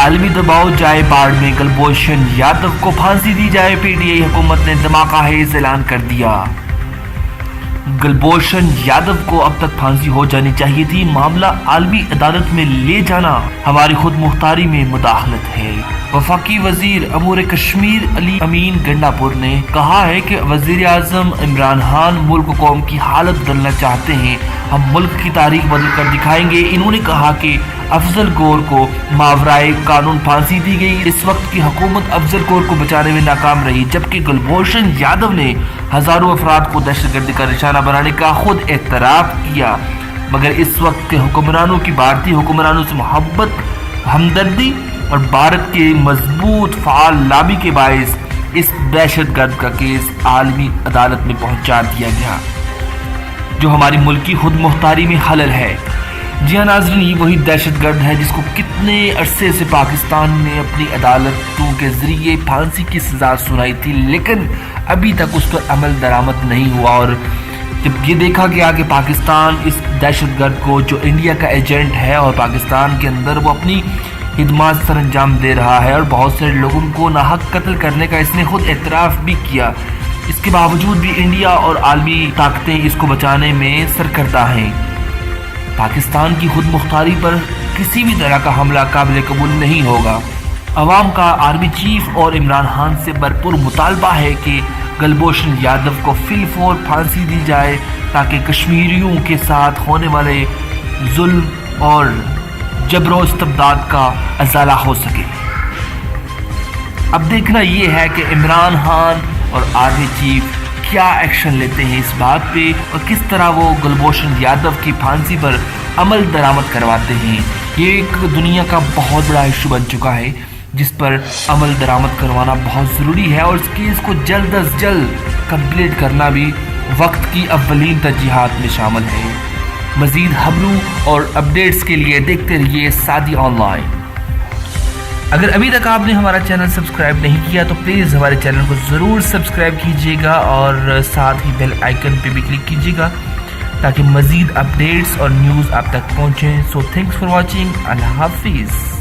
عالمی دباؤ جائے باڑ میں، کلبھوشن یادو کو پھانسی دی جائے، پی ٹی آئی حکومت نے دھماکہ خیز اعلان کر دیا۔ کلبھوشن یادو کو اب تک پھانسی ہو جانی چاہیے تھی، معاملہ عالمی عدالت میں لے جانا ہماری خود مختاری میں مداخلت ہے۔ وفاقی وزیر امور کشمیر علی امین گنڈا پور نے کہا ہے کہ وزیر اعظم عمران خان ملک و قوم کی حالت بدلنا چاہتے ہیں، ہم ملک کی تاریخ بدل کر دکھائیں گے۔ انہوں نے کہا کہ افضل گور کو ماورائے قانون پھانسی دی گئی، اس وقت کی حکومت افضل گور کو بچانے میں ناکام رہی، جبکہ کلبھوشن یادو نے ہزاروں افراد کو دہشت گردی کا نشانہ بنانے کا خود اعتراف کیا، مگر اس وقت کے حکمرانوں کی بھارتی حکمرانوں سے محبت، ہمدردی اور بھارت کے مضبوط فعال لابی کے باعث اس دہشت گرد کا کیس عالمی عدالت میں پہنچا دیا گیا، جو ہماری ملکی خود مختاری میں خلل ہے۔ جی ہاں ناظرین، یہ وہی دہشت گرد ہے جس کو کتنے عرصے سے پاکستان نے اپنی عدالتوں کے ذریعے پھانسی کی سزا سنائی تھی، لیکن ابھی تک اس پر عمل درآمد نہیں ہوا، اور جب یہ دیکھا گیا کہ پاکستان اس دہشت گرد کو جو انڈیا کا ایجنٹ ہے اور پاکستان کے اندر وہ اپنی خدمات سر انجام دے رہا ہے اور بہت سے لوگوں کو ناحق قتل کرنے کا اس نے خود اعتراف بھی کیا، اس کے باوجود بھی انڈیا اور عالمی طاقتیں اس کو بچانے میں سرکردہ ہیں۔ پاکستان کی خود مختاری پر کسی بھی طرح کا حملہ قابل قبول نہیں ہوگا۔ عوام کا آرمی چیف اور عمران خان سے بھرپور مطالبہ ہے کہ کلبھوشن یادو کو فی الفور پھانسی دی جائے تاکہ کشمیریوں کے ساتھ ہونے والے ظلم اور جبر و استبداد کا ازالہ ہو سکے۔ اب دیکھنا یہ ہے کہ عمران خان اور آرمی چیف کیا ایکشن لیتے ہیں اس بات پہ، اور کس طرح وہ کلبھوشن یادو کی پھانسی پر عمل درآمد کرواتے ہیں۔ یہ ایک دنیا کا بہت بڑا ایشو بن چکا ہے جس پر عمل درآمد کروانا بہت ضروری ہے، اور اس کیس کو جلد از جلد کمپلیٹ کرنا بھی وقت کی اولین ترجیحات میں شامل ہے۔ مزید خبروں اور اپڈیٹس کے لیے دیکھتے رہیے سعدی آن لائن۔ اگر ابھی تک آپ نے ہمارا چینل سبسکرائب نہیں کیا تو پلیز ہمارے چینل کو ضرور سبسکرائب کیجیے گا، اور ساتھ ہی بیل آئیکن پہ بھی کلک کیجیے گا تاکہ مزید اپڈیٹس اور نیوز آپ تک پہنچیں۔ سو تھینکس فار واچنگ، اللہ حافظ۔